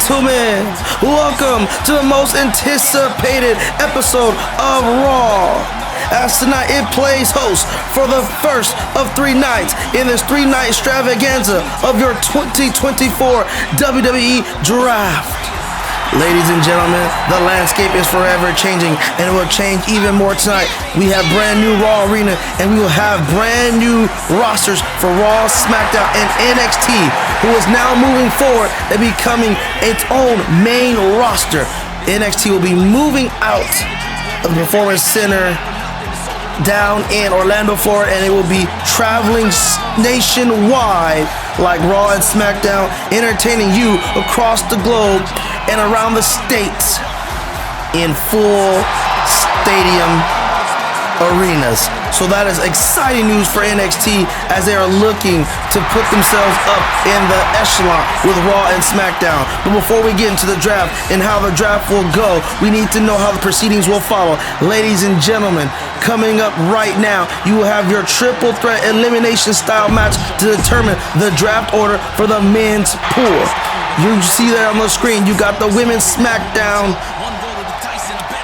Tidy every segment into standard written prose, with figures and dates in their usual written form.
gentlemen, welcome to the most anticipated episode of Raw. As tonight it plays host for the first of 3 nights in this 3-night extravaganza of your 2024 WWE Draft. Ladies and gentlemen, the landscape is forever changing, and it will change even more tonight. We have brand new Raw Arena, and we will have brand new rosters for Raw, SmackDown, and NXT, who is now moving forward and becoming its own main roster. NXT will be moving out of the Performance Center down in Orlando, Florida, and it will be traveling nationwide like Raw and SmackDown, entertaining you across the globe and around the states in full stadium arenas. So that is exciting news for NXT as they are looking to put themselves up in the echelon with Raw and SmackDown. But before we get into the draft and how the draft will go, we need to know how the proceedings will follow. Ladies and gentlemen, coming up right now, you will have your triple threat elimination style match to determine the draft order for the men's pool. You see there on the screen, you got the Women's SmackDown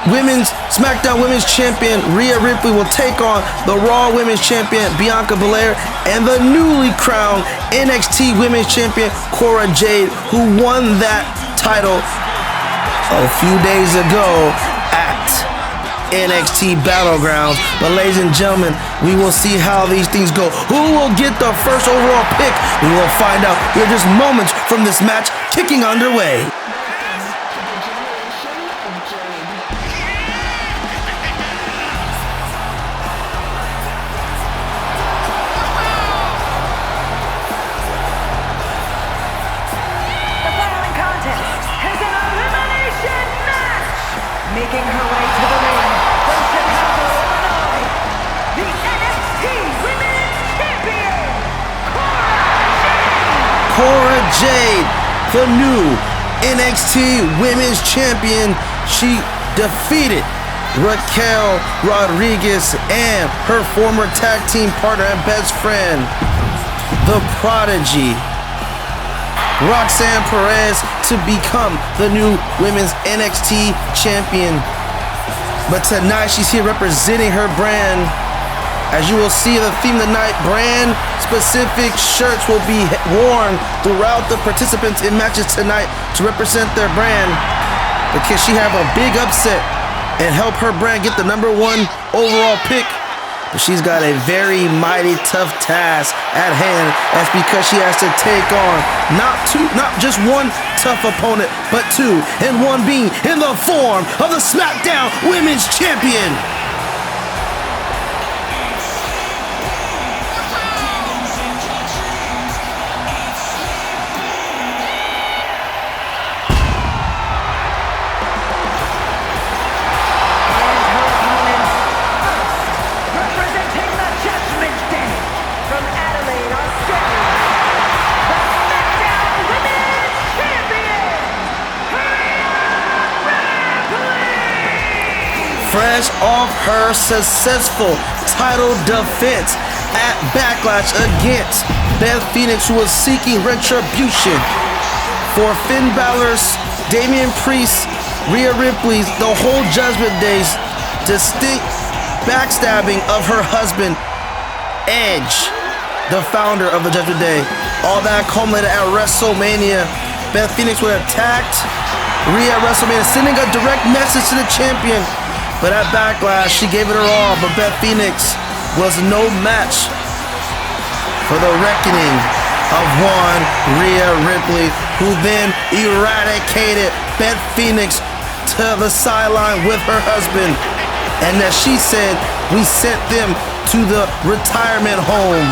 Women's Champion Rhea Ripley will take on the Raw Women's Champion Bianca Belair and the newly crowned NXT Women's Champion Cora Jade, who won that title a few days ago at NXT Battlegrounds. But ladies and gentlemen, we will see how these things go. Who will get the first overall pick? We will find out. We're just moments from this match kicking underway. Making her way to the ring from Chicago, Illinois, the NXT Women's Champion, Cora Jade, the new NXT Women's Champion. She defeated Raquel Rodriguez and her former tag team partner and best friend, the Prodigy, Roxanne Perez, to become the new Women's NXT Champion. But tonight she's here representing her brand. As you will see, the theme tonight, brand specific shirts will be worn throughout the participants in matches tonight to represent their brand, because she have a big upset and help her brand get the #1 overall pick. But she's got a very mighty tough task at hand. That's because she has to take on not just one tough opponent, but 2, and one being in the form of the SmackDown Women's Champion. Fresh off her successful title defense at Backlash against Beth Phoenix, who was seeking retribution for Finn Balor's, Damian Priest, Rhea Ripley's, the whole Judgment Day's distinct backstabbing of her husband, Edge, the founder of the Judgment Day. All that culminated at WrestleMania. Beth Phoenix would have attacked Rhea at WrestleMania, sending a direct message to the champion. But at Backlash, she gave it her all, but Beth Phoenix was no match for the reckoning of one Rhea Ripley, who then eradicated Beth Phoenix to the sideline with her husband. And as she said, we sent them to the retirement home.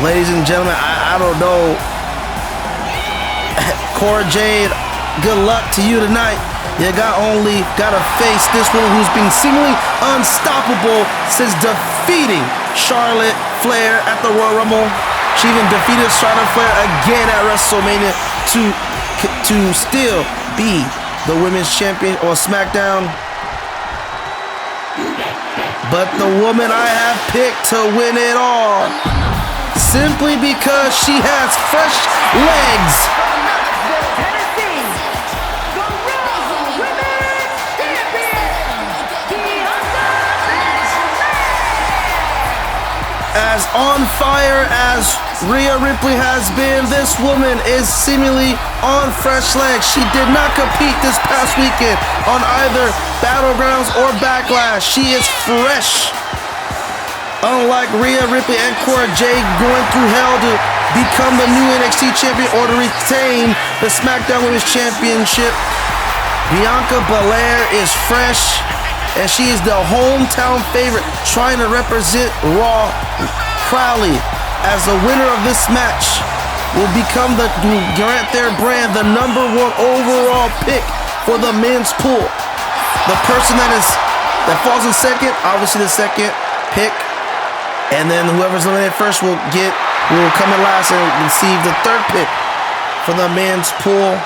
Ladies and gentlemen, I don't know. Cora Jade, good luck to you tonight. You gotta face this woman who's been seemingly unstoppable since defeating Charlotte Flair at the Royal Rumble. She even defeated Charlotte Flair again at WrestleMania to still be the Women's Champion on SmackDown. But the woman I have picked to win it all, simply because she has fresh legs, on fire as Rhea Ripley has been. This woman is seemingly on fresh legs. She did not compete this past weekend on either Battlegrounds or Backlash. She is fresh. Unlike Rhea Ripley and Cora Jade going through hell to become the new NXT champion or to retain the SmackDown Women's Championship, Bianca Belair is fresh, and she is the hometown favorite trying to represent Raw proudly as the winner of this match will become grant their brand the #1 overall pick for the men's pool. The person that falls in second, obviously the second pick, and then whoever's eliminated first will come in last and receive the third pick for the men's pool.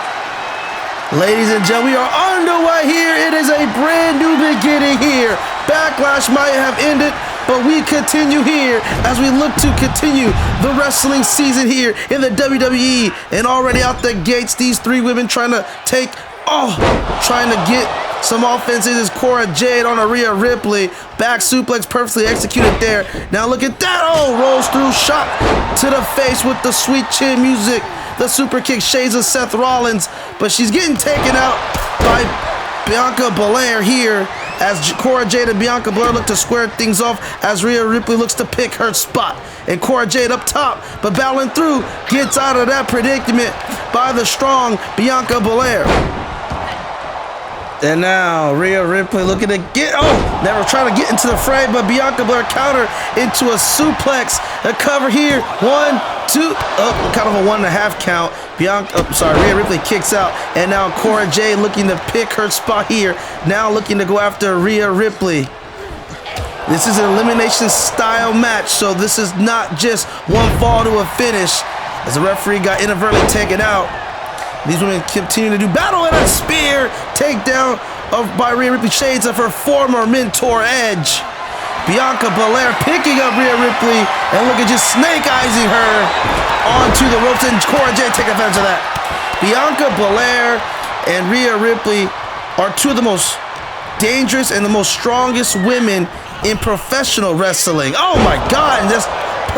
Ladies and gentlemen, we are underway here. It is a brand new beginning here. Backlash might have ended, but we continue here as we look to continue the wrestling season here in the WWE. And already out the gates, these three women trying to get some offense. It is Cora Jade on a Rhea Ripley. Back suplex perfectly executed there. Now look at that. Oh, rolls through, shot to the face with the sweet chin music. The super kick shades of Seth Rollins, but she's getting taken out by Bianca Belair here as Cora Jade and Bianca Belair look to square things off as Rhea Ripley looks to pick her spot. And Cora Jade up top, but battling through, gets out of that predicament by the strong Bianca Belair. And now Rhea Ripley looking to never trying to get into the fray, but Bianca Belair counter into a suplex. A cover here, 1, 2, kind of a 1.5 count. Rhea Ripley kicks out, and now Cora Jade looking to pick her spot here. Now looking to go after Rhea Ripley. This is an elimination style match, so this is not just one fall to a finish as the referee got inadvertently taken out. These women continue to do battle and a spear takedown by Rhea Ripley, shades of her former mentor Edge. Bianca Belair picking up Rhea Ripley and look at just snake eyesing her onto the ropes, and Cora Jade take advantage of that. Bianca Belair and Rhea Ripley are two of the most dangerous and the most strongest women in professional wrestling. Oh my God, and that's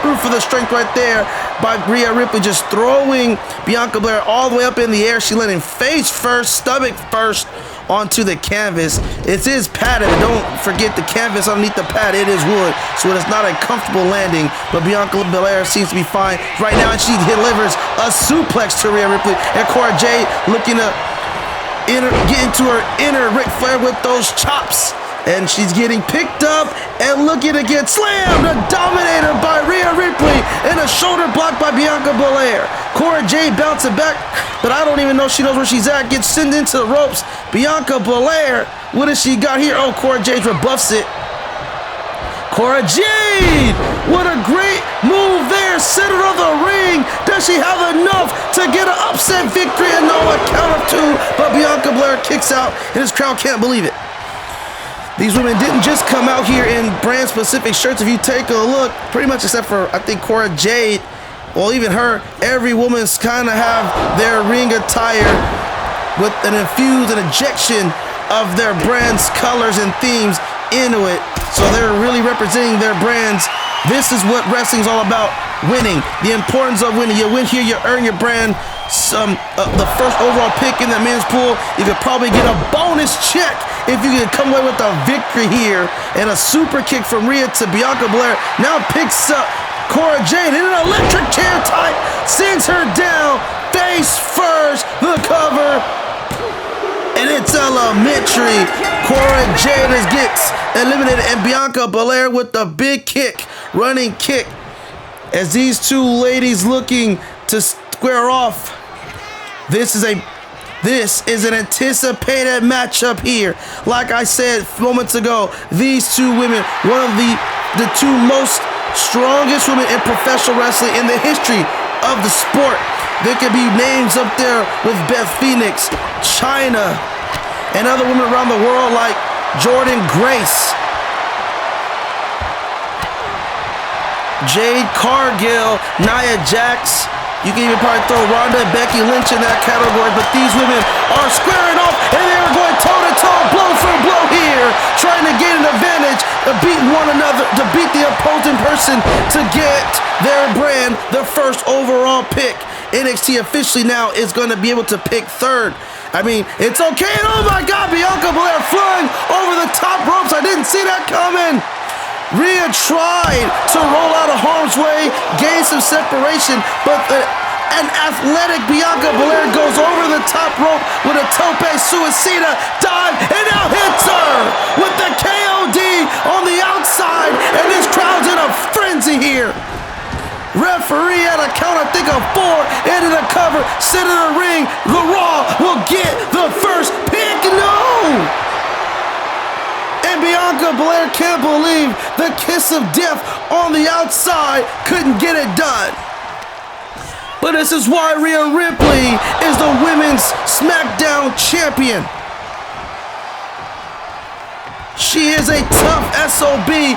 proof of the strength right there by Rhea Ripley, just throwing Bianca Belair all the way up in the air. She landing face first, stomach first onto the canvas. It is padded, but don't forget the canvas underneath the pad. It is wood, so it is not a comfortable landing, but Bianca Belair seems to be fine right now, and she delivers a suplex to Rhea Ripley, and Cora Jade looking to get into her inner Ric Flair with those chops. And she's getting picked up and looking to get slammed. A dominator by Rhea Ripley and a shoulder block by Bianca Belair. Cora Jade bouncing back, but I don't even know she knows where she's at. Gets sent into the ropes. Bianca Belair, what has she got here? Oh, Cora Jade rebuffs it. Cora Jade, what a great move there. Center of the ring. Does she have enough to get an upset victory? And no, a count of 2, but Bianca Belair kicks out, and this crowd can't believe it. These women didn't just come out here in brand-specific shirts. If you take a look, pretty much except for, I think, Cora Jade, well, even her, every woman's kind of have their ring attire with an injection of their brand's colors and themes into it. So they're really representing their brands. This is what wrestling's all about, winning. The importance of winning. You win here, you earn your brand the first overall pick in the men's pool. You could probably get a bonus check if you can come away with a victory here. And a super kick from Rhea to Bianca Belair. Now picks up Cora Jade in an electric chair type. Sends her down face first. The cover. And it's elementary. Cora Jade gets eliminated. And Bianca Belair with the big kick. Running kick. As these two ladies looking to square off. This is an anticipated matchup here. Like I said moments ago, these two women, one of the two most strongest women in professional wrestling in the history of the sport. There could be names up there with Beth Phoenix, Chyna, and other women around the world like Jordynne Grace, Jade Cargill, Nia Jax. You can even probably throw Ronda and Becky Lynch in that category, but these women are squaring off, and they are going toe-to-toe, blow for blow here, trying to gain an advantage, beat beat one another, to beat the opposing person to get their brand the first overall pick. NXT officially now is going to be able to pick third. I mean, it's okay. And oh my God, Bianca Belair flying over the top ropes. I didn't see that coming. Rhea tried to roll out of harm's way, gain some separation, but an athletic Bianca Belair goes over the top rope with a tope suicida dive and now hits her with the KOD on the outside, and this crowd's in a frenzy here. Referee at a count, I think, of 4, into the cover, center of the ring. The Raw will get the first pick. No! And Bianca Belair can't believe the kiss of death on the outside couldn't get it done. But this is why Rhea Ripley is the Women's SmackDown Champion. She is a tough SOB,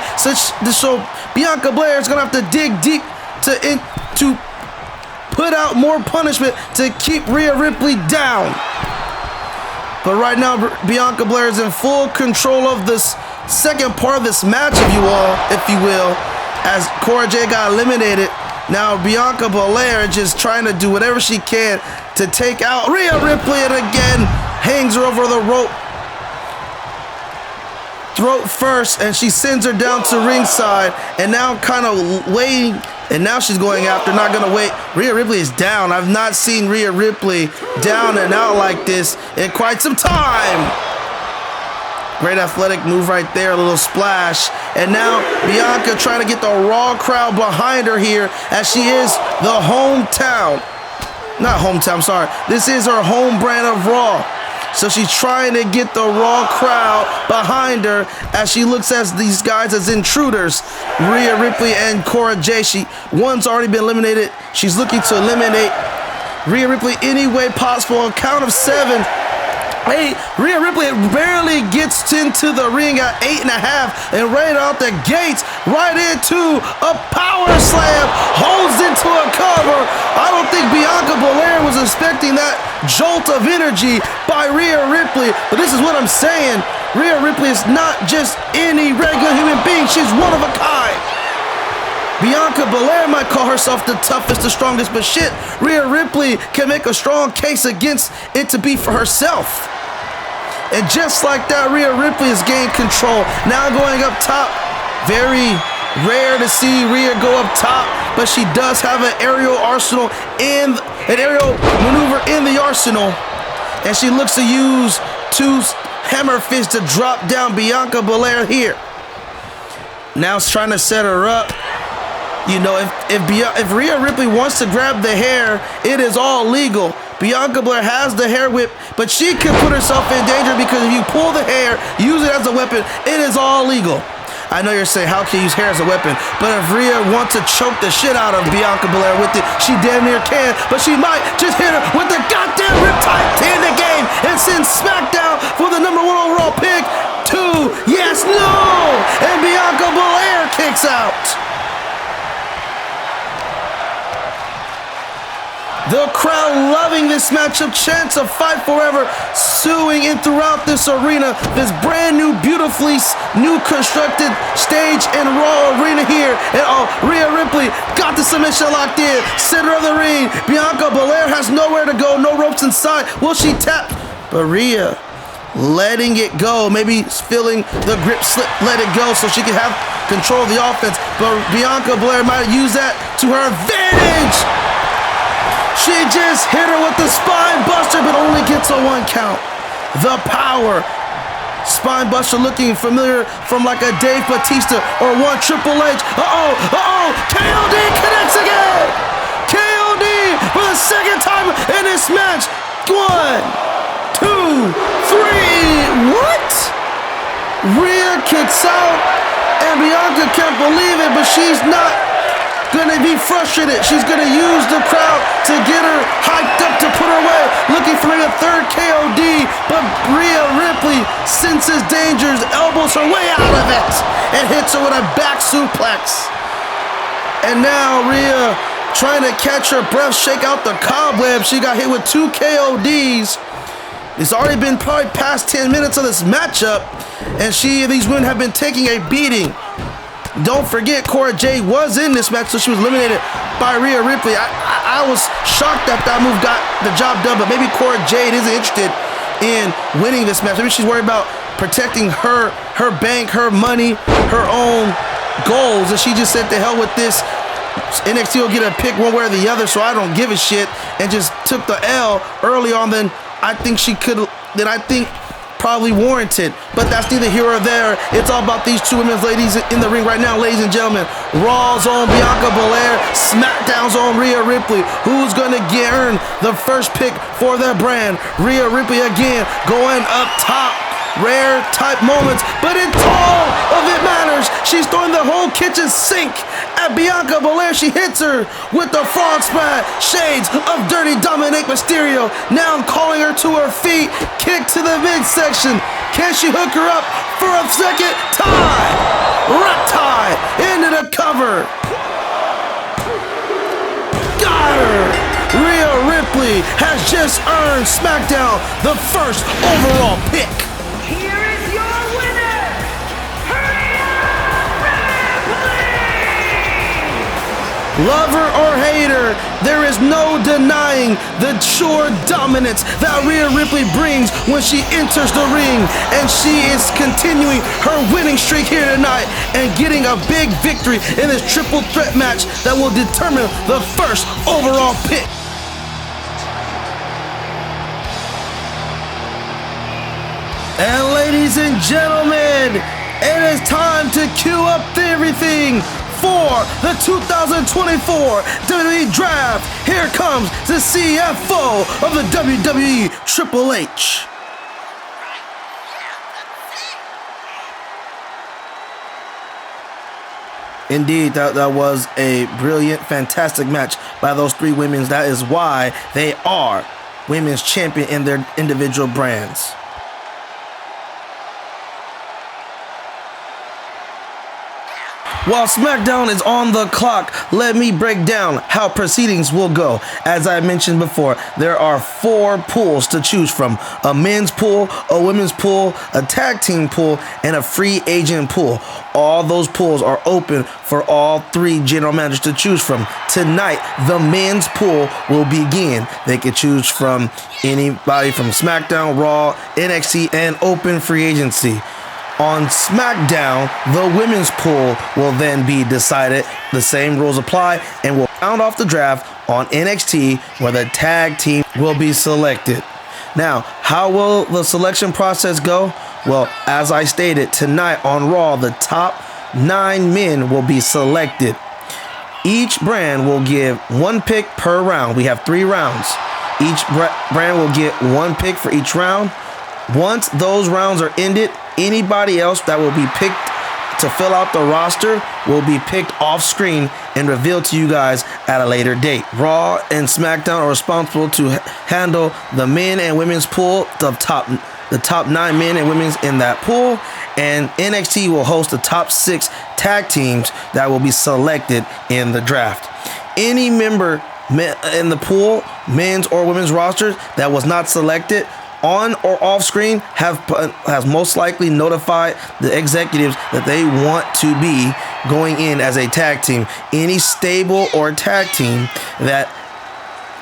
so Bianca Belair is going to have to dig deep to put out more punishment to keep Rhea Ripley down. But right now, Bianca Belair is in full control of this second part of this match, if you will, as Cora Jade got eliminated. Now Bianca Belair just trying to do whatever she can to take out Rhea Ripley, and again hangs her over the rope, throat first, and she sends her down to ringside, and now kind of waiting. And now she's going after, not going to wait. Rhea Ripley is down. I've not seen Rhea Ripley down and out like this in quite some time. Great athletic move right there, a little splash. And now Bianca trying to get the Raw crowd behind her here, as she is the this is her home brand of Raw. So she's trying to get the Raw crowd behind her as she looks at these guys as intruders. Rhea Ripley and Cora Jade. One's already been eliminated. She's looking to eliminate Rhea Ripley any way possible. On count of 7. Hey, Rhea Ripley barely gets into the ring at 8.5, and right out the gates, right into a power slam, holds into a cover. I don't think Bianca Belair was expecting that jolt of energy by Rhea Ripley, but this is what I'm saying. Rhea Ripley is not just any regular human being. She's one of a kind. Bianca Belair might call herself the toughest, the strongest, but shit, Rhea Ripley can make a strong case against it to be for herself. And just like that, Rhea Ripley has gained control. Now going up top. Very rare to see Rhea go up top, but she does have an aerial maneuver in the arsenal. And she looks to use 2 hammer fists to drop down Bianca Belair here. Now it's trying to set her up. You know, if Rhea Ripley wants to grab the hair, it is all legal. Bianca Belair has the hair whip, but she can put herself in danger, because if you pull the hair, use it as a weapon, it is all legal. I know you're saying, how can you use hair as a weapon? But if Rhea wants to choke the shit out of Bianca Belair with it, she damn near can, but she might just hit her with the goddamn riptide to end the game and send SmackDown for the #1 overall pick. 2, yes, no, and Bianca Belair kicks out. The crowd loving this matchup, chants of fight forever, suing in throughout this arena. This brand new, beautifully new constructed stage and Raw arena here. And Rhea Ripley got the submission locked in. Center of the ring. Bianca Belair has nowhere to go, no ropes inside. Will she tap? But Rhea letting it go, maybe feeling the grip slip, let it go so she can have control of the offense. But Bianca Belair might use that to her advantage. She just hit her with the spine buster, but only gets a 1 count. The power. Spine buster looking familiar from like a Dave Bautista or one Triple H. KOD connects again. KOD for the second time in this match. 1, 2, 3. What? Rhea kicks out, and Bianca can't believe it, but she's not gonna be frustrated. She's gonna use the crowd to get her hyped up to put her away, looking for a 3rd KOD, but Rhea Ripley senses dangers, elbows her way out of it, and hits her with a back suplex. And now Rhea trying to catch her breath, shake out the cobweb. She got hit with 2 KODs. It's already been probably past 10 minutes of this matchup, and these women have been taking a beating. Don't forget, Cora Jade was in this match, so she was eliminated by Rhea Ripley. I was shocked that move got the job done, but maybe Cora Jade isn't interested in winning this match. Maybe she's worried about protecting her bank, her money, her own goals, and she just said, "To hell with this. NXT will get a pick one way or the other, so I don't give a shit," and just took the L early on than I think probably warranted. But that's neither here or there. It's all about these two women's ladies in the ring right now, ladies and gentlemen. Raw's own Bianca Belair, SmackDown's own Rhea Ripley. Who's gonna earn the first pick for their brand? Rhea Ripley again going up top. Rare type moments, but it's all of it matters. She's throwing the whole kitchen sink at Bianca Belair. She hits her with the frog splash. Shades of Dirty Dominic Mysterio. Now calling her to her feet. Kick to the midsection. Can she hook her up for a second? Tie! Reptile into the cover. Got her! Rhea Ripley has just earned SmackDown the first overall pick. Here is your winner, Rhea Ripley! Lover or hater, there is no denying the sure dominance that Rhea Ripley brings when she enters the ring, and she is continuing her winning streak here tonight and getting a big victory in this triple threat match that will determine the first overall pick. And ladies and gentlemen, it is time to cue up everything for the 2024 WWE Draft. Here comes the CFO of the WWE, Triple H. Indeed, that was a brilliant, fantastic match by those three women. That is why they are women's champion in their individual brands. While SmackDown is on the clock, let me break down how proceedings will go. As I mentioned before, there are 4 pools to choose from: a men's pool, a women's pool, a tag team pool, and a free agent pool. All those pools are open for all 3 general managers to choose from. Tonight, the men's pool will begin. They can choose from anybody from SmackDown, Raw, NXT, and open free agency. On SmackDown, the women's pool will then be decided. The same rules apply, and will round off the draft on NXT, where the tag team will be selected. Now, how will the selection process go? Well, as I stated, tonight on Raw, the top 9 men will be selected. Each brand will give 1 pick per round. We have 3 rounds. Each brand will get 1 pick for each round. Once those rounds are ended, anybody else that will be picked to fill out the roster will be picked off screen and revealed to you guys at a later date. Raw and SmackDown are responsible to handle the men and women's pool, the top 9 men and women's in that pool, and NXT will host the top 6 tag teams that will be selected in the draft. Any member in the pool, men's or women's rosters, that was not selected on or off screen has most likely notified the executives that they want to be going in as a tag team. Any stable or tag team that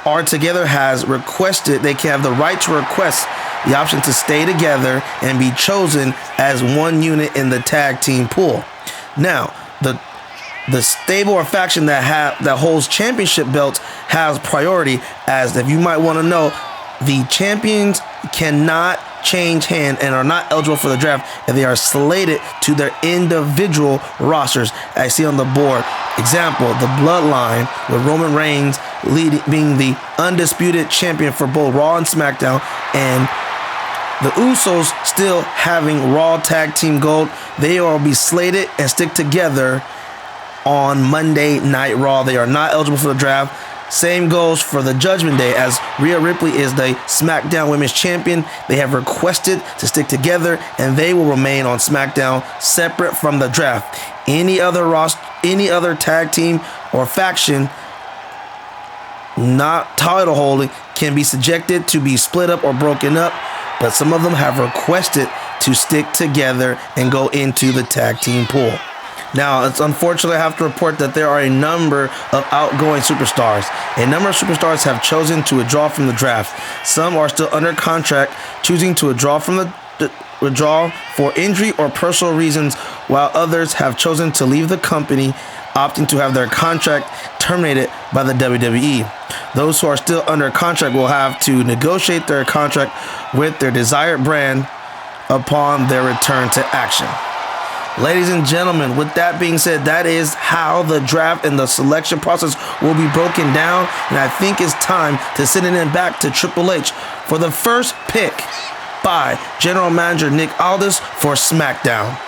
are together has requested, they can have the right to request the option to stay together and be chosen as one unit in the tag team pool. Now, the stable or faction that holds championship belts has priority, as if you might want to know, the champions cannot change hand and are not eligible for the draft if they are slated to their individual rosters, as I see on the board. Example, the Bloodline, with Roman Reigns being the undisputed champion for both Raw and SmackDown, and the Usos still having Raw Tag Team Gold. They will be slated and stick together on Monday Night Raw. They are not eligible for the draft. Same goes for the Judgment Day, as Rhea Ripley is the SmackDown Women's Champion. They have requested to stick together, and they will remain on SmackDown separate from the draft. Any other tag team or faction not title holding can be subjected to be split up or broken up, but some of them have requested to stick together and go into the tag team pool. Now, it's unfortunate I have to report that there are a number of outgoing superstars. A number of superstars have chosen to withdraw from the draft. Some are still under contract, choosing to withdraw for injury or personal reasons, while others have chosen to leave the company, opting to have their contract terminated by the WWE. Those who are still under contract will have to negotiate their contract with their desired brand upon their return to action. Ladies and gentlemen, with that being said, that is how the draft and the selection process will be broken down, and I think it's time to send it back to Triple H for the first pick by General Manager Nick Aldis for SmackDown.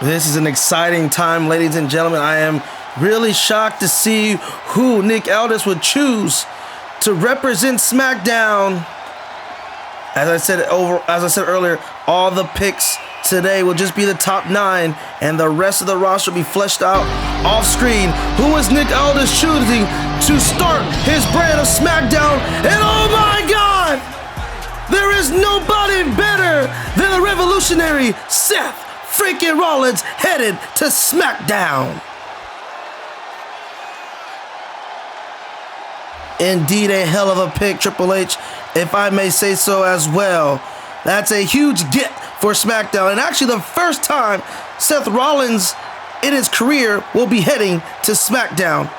This is an exciting time, ladies and gentlemen. I am really shocked to see who Nick Aldis would choose to represent SmackDown. As I said earlier, all the picks today will just be the top 9, and the rest of the roster will be fleshed out off screen. Who is Nick Aldis choosing to start his brand of SmackDown? And oh my God, there is nobody better than the revolutionary Seth freaking Rollins headed to SmackDown. Indeed, a hell of a pick, Triple H, if I may say so as well. That's a huge get for SmackDown, and actually the first time Seth Rollins in his career will be heading to SmackDown.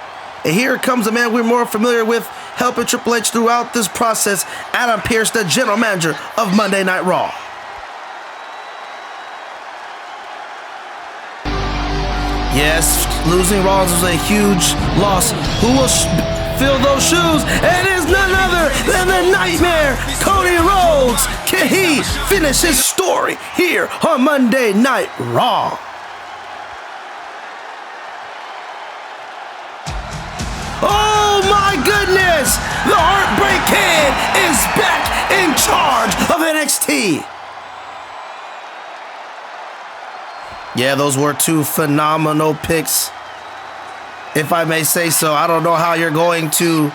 And here comes a man we're more familiar with helping Triple H throughout this process, Adam Pearce, the general manager of Monday Night Raw. Yes, losing Rollins was a huge loss. Who will fill those shoes? And it is none other than the Nightmare, Cody Rhodes. Can he finish his story here on Monday Night Raw? Oh my goodness! The Heartbreak Kid is back in charge of NXT. Yeah, those were two phenomenal picks, if I may say so. I don't know how you're going to,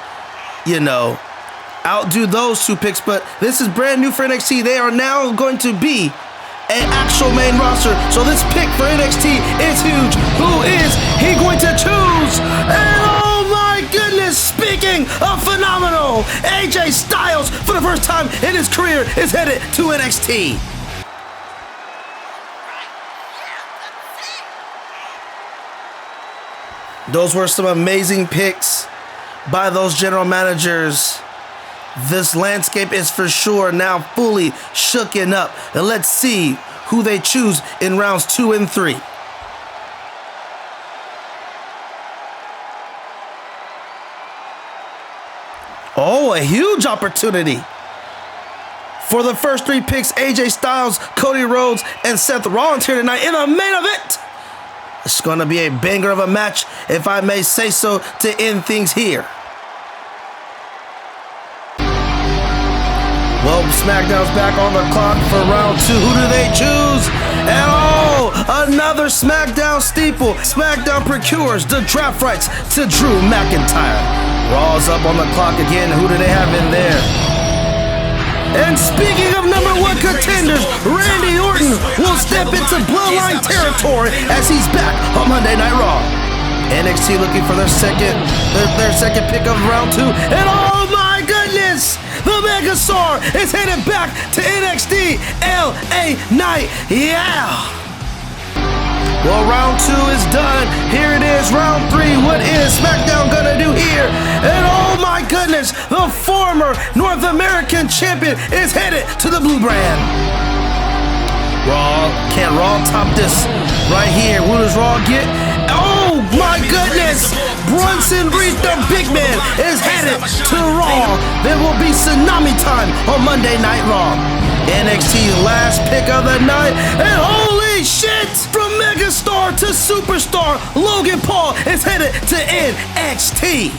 outdo those two picks, but this is brand new for NXT. They are now going to be an actual main roster. So this pick for NXT is huge. Who is he going to choose? And oh my goodness, speaking of phenomenal, AJ Styles, for the first time in his career, is headed to NXT. Those were some amazing picks by those general managers. This landscape is for sure now fully shooken up. And let's see who they choose in rounds 2 and 3. Oh, a huge opportunity. For the first 3 picks, AJ Styles, Cody Rhodes, and Seth Rollins here tonight in the main event. It's going to be a banger of a match, if I may say so, to end things here. Well, SmackDown's back on the clock for round 2. Who do they choose? And oh, another SmackDown steeple. SmackDown procures the draft rights to Drew McIntyre. Raw's up on the clock again. Who do they have in there? And speaking of number 1 contenders, Randy Orton will step into Bloodline territory as he's back on Monday Night Raw. NXT looking for their second pick of round 2. And oh my goodness, the Megastar is headed back to NXT LA Knight. Yeah. Well, round 2 is done. Here it is, round 3. What is SmackDown gonna do here? And oh my goodness, the former North American champion is headed to the blue brand. Raw, can Raw top this right here? What does Raw get? Oh my goodness, Bronson Reed, the big man, is headed to Raw. There will be tsunami time on Monday Night Raw. NXT last pick of the night, and holy shit! From megastar to superstar, Logan Paul is headed to NXT.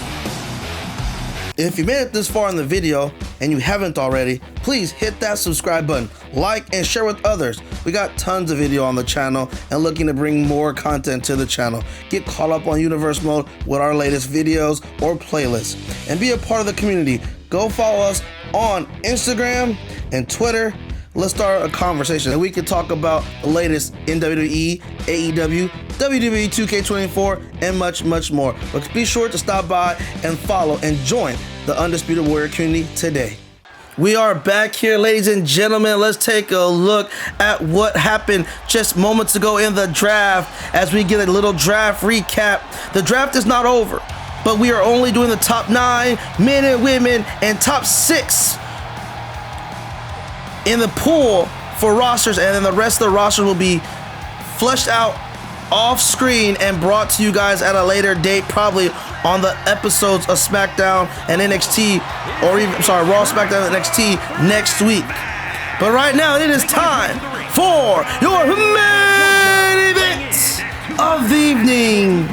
If you made it this far in the video, and you haven't already, please hit that subscribe button, like and share with others. We got tons of video on the channel and looking to bring more content to the channel. Get caught up on Universe Mode with our latest videos or playlists and be a part of the community. Go follow us on Instagram and Twitter. Let's start a conversation and we can talk about the latest in WWE, AEW, WWE 2K24, and much, much more. But be sure to stop by and follow and join the Undisputed Warrior community today. We are back here, ladies and gentlemen. Let's take a look at what happened just moments ago in the draft as we get a little draft recap. The draft is not over, but we are only doing the top 9 men and women and top 6 in the pool for rosters, and then the rest of the roster will be fleshed out off screen and brought to you guys at a later date, probably on the episodes of SmackDown and NXT, or even, Raw, SmackDown, and NXT next week. But right now it is time for your main event of the evening.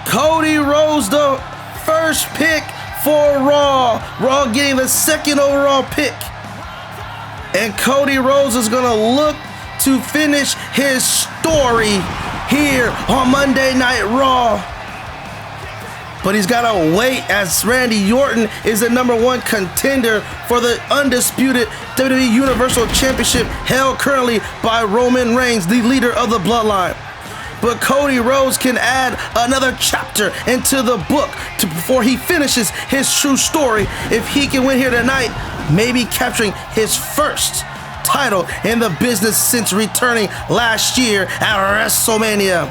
Cody Rhodes, the first pick for Raw. Raw getting the 2nd overall pick. And Cody Rhodes is going to look to finish his story here on Monday Night Raw. But he's got to wait as Randy Orton is the #1 contender for the undisputed WWE Universal Championship, held currently by Roman Reigns, the leader of the Bloodline. But Cody Rhodes can add another chapter into the book before he finishes his true story. If he can win here tonight, maybe capturing his first title in the business since returning last year at WrestleMania.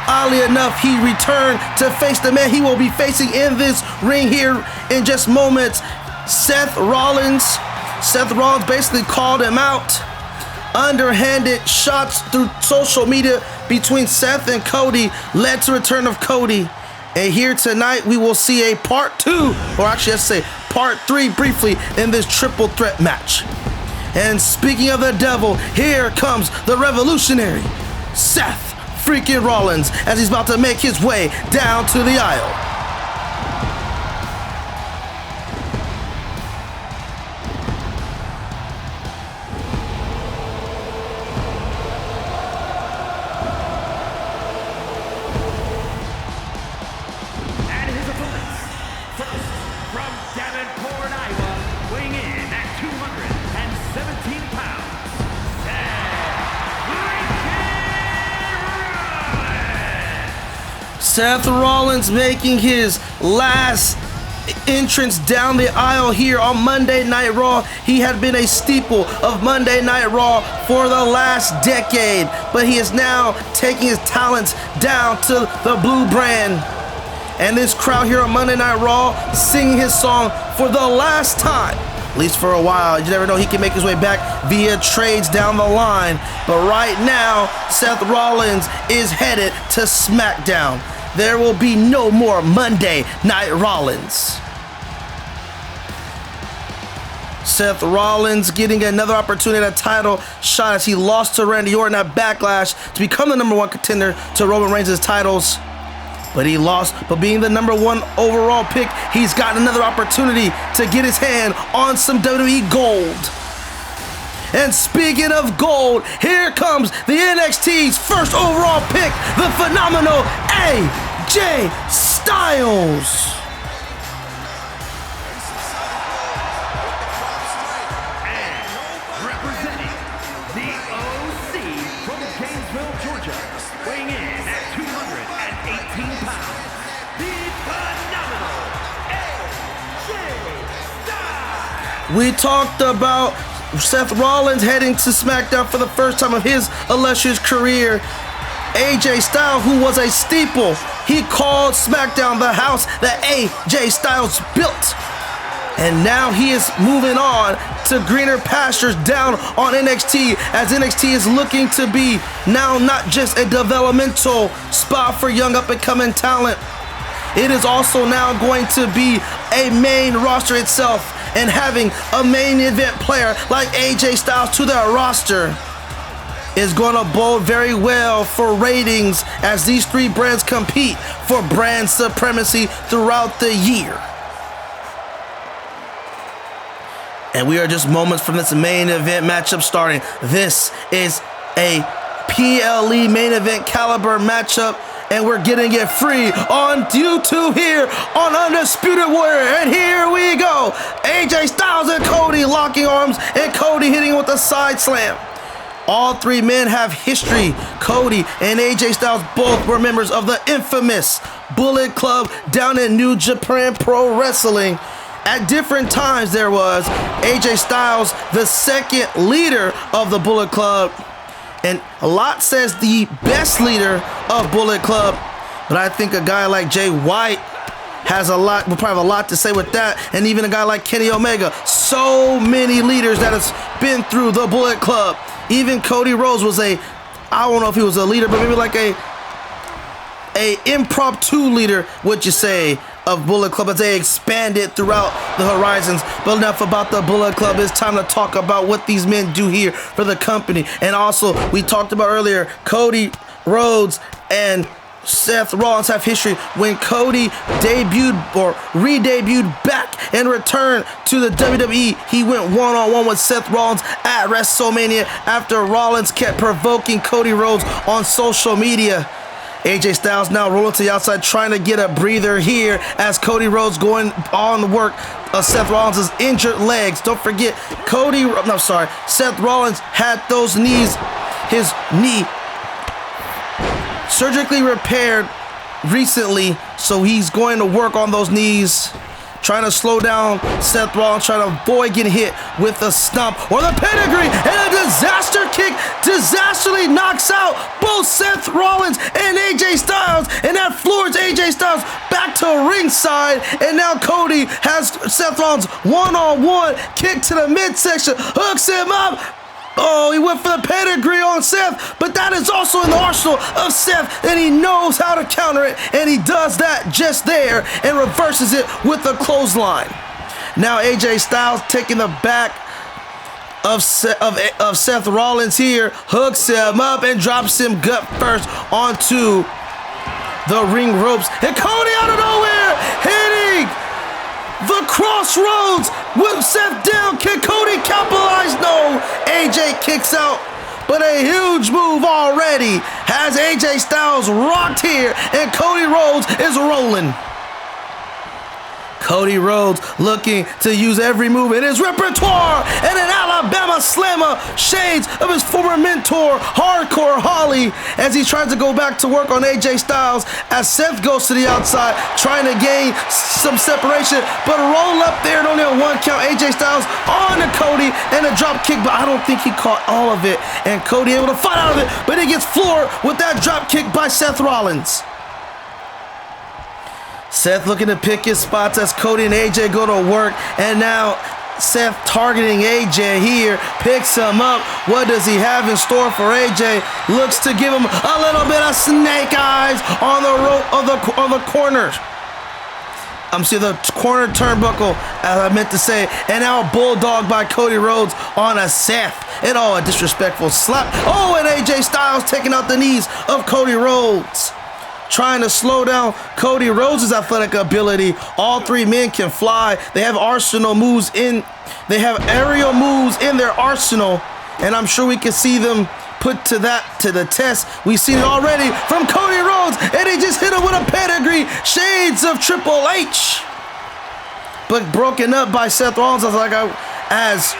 Oddly enough, he returned to face the man he will be facing in this ring here in just moments, Seth Rollins. Seth Rollins basically called him out. Underhanded shots through social media between Seth and Cody led to return of Cody. And here tonight we will see a part 2, or actually let's say part 3 briefly, in this triple threat match. And speaking of the devil, here comes the revolutionary Seth freaking Rollins as he's about to make his way down to the aisle. Seth Rollins making his last entrance down the aisle here on Monday Night Raw. He had been a staple of Monday Night Raw for the last decade, but he is now taking his talents down to the blue brand. And this crowd here on Monday Night Raw singing his song for the last time, at least for a while. You never know, he can make his way back via trades down the line. But right now, Seth Rollins is headed to SmackDown. There will be no more Monday Night Rollins. Seth Rollins getting another opportunity at a title shot as he lost to Randy Orton at Backlash to become the #1 contender to Roman Reigns' titles. But he lost, but being the #1 overall pick, he's got another opportunity to get his hand on some WWE gold. And speaking of gold, here comes the NXT's first overall pick, the phenomenal AJ Styles. And representing the OC from Gainesville, Georgia, weighing in at 218 pounds, the phenomenal AJ Styles. We talked about Seth Rollins heading to SmackDown for the first time of his illustrious career. AJ Styles, who was a staple, he called SmackDown the house that AJ Styles built. And now he is moving on to greener pastures down on NXT, as NXT is looking to be now not just a developmental spot for young up-and-coming talent. It is also now going to be a main roster itself, and having a main event player like AJ Styles to their roster is going to bode very well for ratings as these three brands compete for brand supremacy throughout the year. And we are just moments from this main event matchup starting. This is a PLE main event caliber matchup, and we're getting it free on YouTube here on Undisputed Warrior. And here we go. AJ Styles and Cody locking arms, and Cody hitting with a side slam. All three men have history. Cody and AJ Styles both were members of the infamous Bullet Club down in New Japan Pro Wrestling. At different times there was AJ Styles, the second leader of the Bullet Club, and a lot says the best leader of Bullet Club, but I think a guy like Jay White will probably have a lot to say with that, and even a guy like Kenny Omega. So many leaders that has been through the Bullet Club. Even Cody Rhodes was I don't know if he was a leader, but maybe like a impromptu leader, would you say, of Bullet Club as they expanded throughout the horizons. But enough about the Bullet Club. It's time to talk about what these men do here for the company. And also, we talked about earlier, Cody Rhodes and Seth Rollins have history. When Cody debuted or re-debuted back and returned to the WWE, he went one-on-one with Seth Rollins at WrestleMania after Rollins kept provoking Cody Rhodes on social media. AJ Styles now rolling to the outside, trying to get a breather here as Cody Rhodes going on the work of Seth Rollins' injured legs. Don't forget, Seth Rollins had his knee surgically repaired recently, so he's going to work on those knees, trying to slow down Seth Rollins, trying to avoid getting hit with a stomp or the pedigree, and a disaster kick disastrously knocks out both Seth Rollins and AJ Styles, and that floors AJ Styles back to ringside. And now Cody has Seth Rollins one-on-one, kick to the midsection, hooks him up. Oh, he went for the pedigree on Seth, but that is also in the arsenal of Seth, and he knows how to counter it, and he does that just there and reverses it with a clothesline. Now AJ Styles taking the back of Seth Rollins here, hooks him up and drops him gut first onto the ring ropes, and Cody out of nowhere hitting the crossroads with Seth down. Can Cody capitalize? No. AJ kicks out, but a huge move already has AJ Styles rocked here, and Cody Rhodes is rolling. Cody Rhodes looking to use every move in his repertoire, and an Alabama slammer, shades of his former mentor, Hardcore Holly, as he tries to go back to work on AJ Styles as Seth goes to the outside, trying to gain some separation, but roll up there and only a one count. AJ Styles on to Cody and a drop kick, but I don't think he caught all of it, and Cody able to fight out of it, but he gets floored with that drop kick by Seth Rollins. Seth looking to pick his spots as Cody and AJ go to work, and now Seth targeting AJ here, picks him up. What does he have in store for AJ? Looks to give him a little bit of snake eyes on the rope of the corner. The corner turnbuckle, as I meant to say, and now a bulldog by Cody Rhodes on a Seth. And a disrespectful slap. Oh, and AJ Styles taking out the knees of Cody Rhodes, trying to slow down Cody Rhodes' athletic ability. All three men can fly. They have they have aerial moves in their arsenal, and I'm sure we can see them put to the test. We've seen it already from Cody Rhodes, and he just hit him with a pedigree, shades of Triple H, but broken up by Seth Rollins. As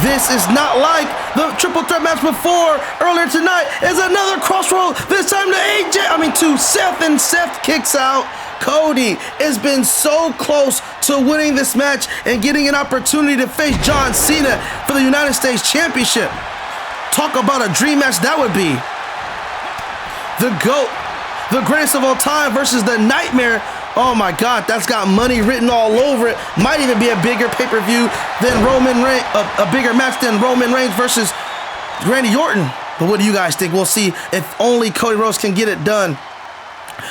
this is not like the triple threat match before earlier tonight, is another crossroad, this time to Seth, and Seth kicks out. Cody has been so close to winning this match and getting an opportunity to face John Cena for the United States Championship. Talk about a dream match that would be. The GOAT, the greatest of all time versus the Nightmare. Oh my God, that's got money written all over it. Might even be a bigger pay-per-view than Roman Reigns, a bigger match than Roman Reigns versus Randy Orton. But what do you guys think? We'll see if only Cody Rhodes can get it done.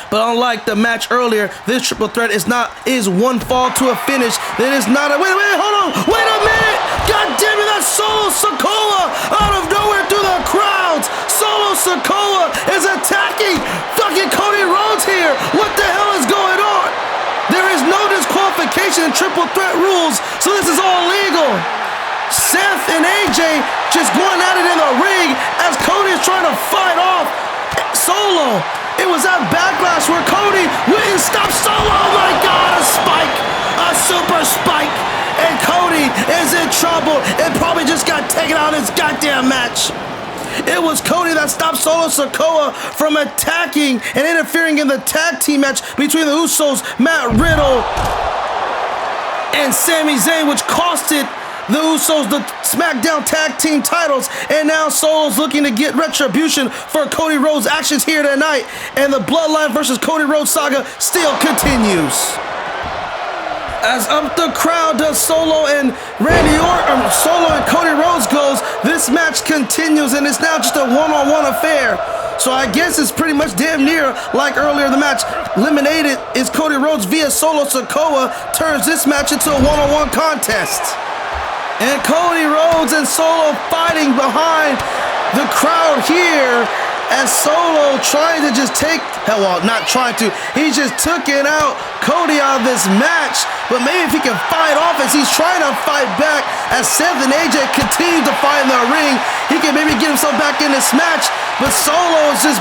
But unlike the match earlier, this triple threat is one fall to a finish. It is not a, wait, hold on, wait a minute! God damn it, that's Solo Sikoa out of nowhere through the crowd! Rhodes. Solo Sikoa is attacking fucking Cody Rhodes here. What the hell is going on? There is no disqualification in triple threat rules, so this is all legal. Seth and AJ just going at it in the ring as Cody is trying to fight off Solo. It was that backlash where Cody wouldn't stop Solo. Oh my God, a spike, a super spike. And Cody is in trouble and probably just got taken out of his goddamn match. It was Cody that stopped Solo Sikoa from attacking and interfering in the tag team match between the Usos, Matt Riddle, and Sami Zayn, which costed the Usos the SmackDown Tag Team titles. And now Solo's looking to get retribution for Cody Rhodes' actions here tonight. And the Bloodline versus Cody Rhodes saga still continues. As up the crowd does Solo and Solo and Cody Rhodes goes, this match continues and it's now just a one-on-one affair. So I guess it's pretty much damn near like earlier the match. Eliminated is Cody Rhodes via Solo Sikoa turns this match into a one-on-one contest. And Cody Rhodes and Solo fighting behind the crowd here as Solo trying to just take, well, not trying to, he just took it out Cody out of this match, but maybe if he can fight off as he's trying to fight back as Seth and AJ continue to fight in the ring, he can maybe get himself back in this match, but Solo is just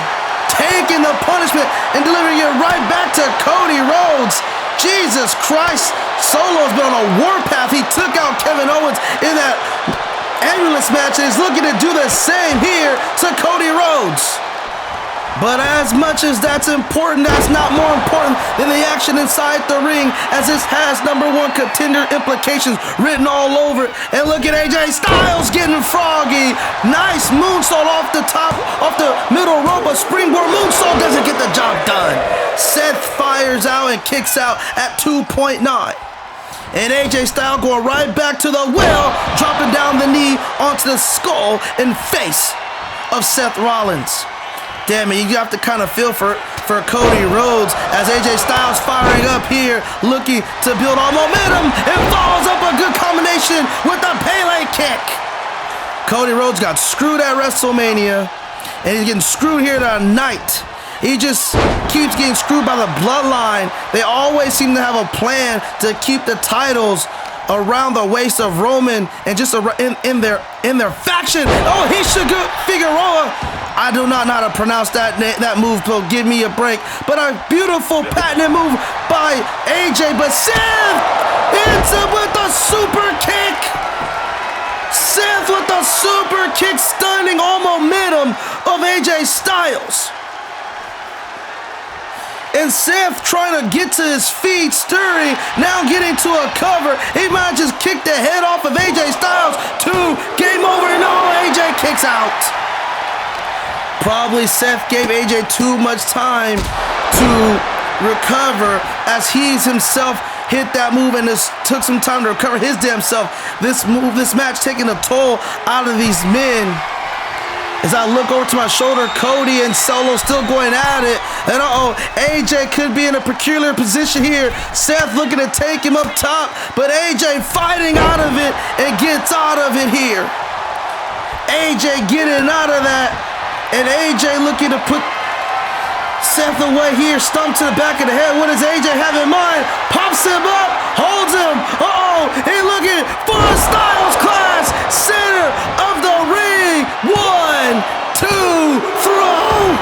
taking the punishment and delivering it right back to Cody Rhodes. Jesus Christ, Solo's been on a warpath. He took out Kevin Owens in that ambulance match and is looking to do the same here to Cody Rhodes. But as much as that's important, that's not more important than the action inside the ring, as this has #1 contender implications written all over it. And look at AJ Styles getting froggy. Nice moonsault off the top, off the middle rope. A springboard moonsault doesn't get the job done. Seth fires out and kicks out at 2.9. And AJ Styles going right back to the well, dropping down the knee onto the skull and face of Seth Rollins. Damn it, you have to kind of feel for Cody Rhodes as AJ Styles firing up here, looking to build on momentum and follows up a good combination with the Pele kick. Cody Rhodes got screwed at WrestleMania, and he's getting screwed here tonight. He just keeps getting screwed by the Bloodline. They always seem to have a plan to keep the titles around the waist of Roman and just in their faction. Oh, he should go Figueroa. I do not know how to pronounce that move, so give me a break. But a beautiful patented move by AJ, but Seth hits him with a super kick. Seth with a super kick, stunning all momentum of AJ Styles. And Seth trying to get to his feet, stirring, now getting to a cover. He might just kick the head off of AJ Styles. 2, game over, no, AJ kicks out. Probably Seth gave AJ too much time to recover as he's himself hit that move and just took some time to recover his damn self. This match taking a toll out of these men. As I look over to my shoulder, Cody and Solo still going at it. And AJ could be in a peculiar position here. Seth looking to take him up top, but AJ fighting out of it and gets out of it here. AJ getting out of that, and AJ looking to put Seth away here, stumped to the back of the head. What does AJ have in mind? Pops him up, holds him. He looking for a Styles clash. Center of the ring. 1, 2, throw.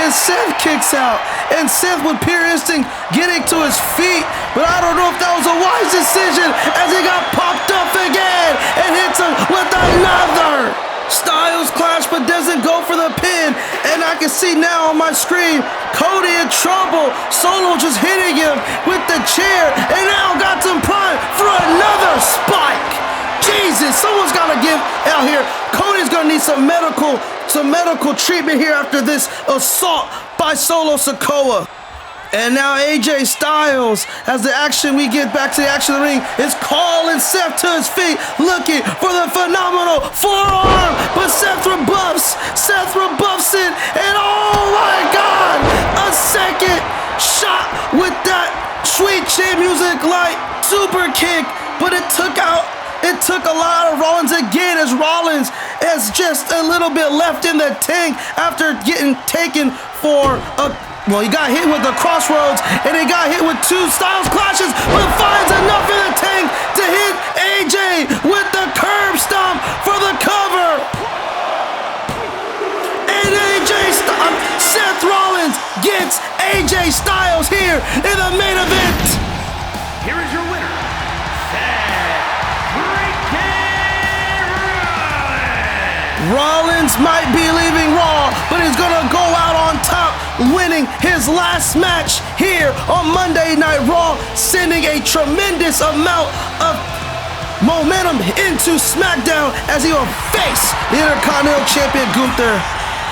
And Seth kicks out. And Seth with pure instinct getting to his feet. But I don't know if that was a wise decision as he got popped up again and hits him with another Styles clash, but doesn't go for the pin. And I can see now on my screen, Cody in trouble. Solo just hitting him with the chair, and now got some prime for another spike. Jesus, someone's got to give out here. Cody's going to need some medical treatment here after this assault by Solo Sikoa. And now AJ Styles, as we get back to the action of the ring, is calling Seth to his feet, looking for the phenomenal forearm, but Seth rebuffs it, and oh my God, a second shot with that sweet chin music like super kick, but it took out It took a lot of Rollins again, as Rollins has just a little bit left in the tank after getting taken for a... Well, he got hit with the crossroads, and he got hit with 2 Styles clashes, but finds enough in the tank to hit AJ with the curb stomp for the cover. And Seth Rollins gets AJ Styles here in the main event. Here is your winner, Seth freaking Rollins. Rollins might be leaving Raw, but he's gonna go out on top, winning his last match here on Monday Night Raw, sending a tremendous amount of momentum into SmackDown as he will face the Intercontinental Champion Gunther.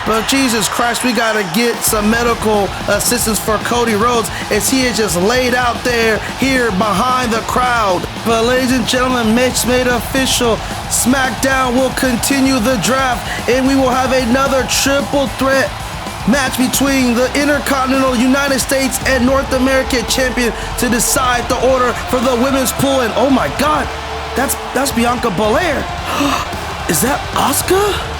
But Jesus Christ, we gotta get some medical assistance for Cody Rhodes as he is just laid out there here behind the crowd. But ladies and gentlemen, match made official. SmackDown will continue the draft, and we will have another triple threat match between the Intercontinental United States and North American Champion to decide the order for the women's pool. And oh my God, that's Bianca Belair. Is that Asuka?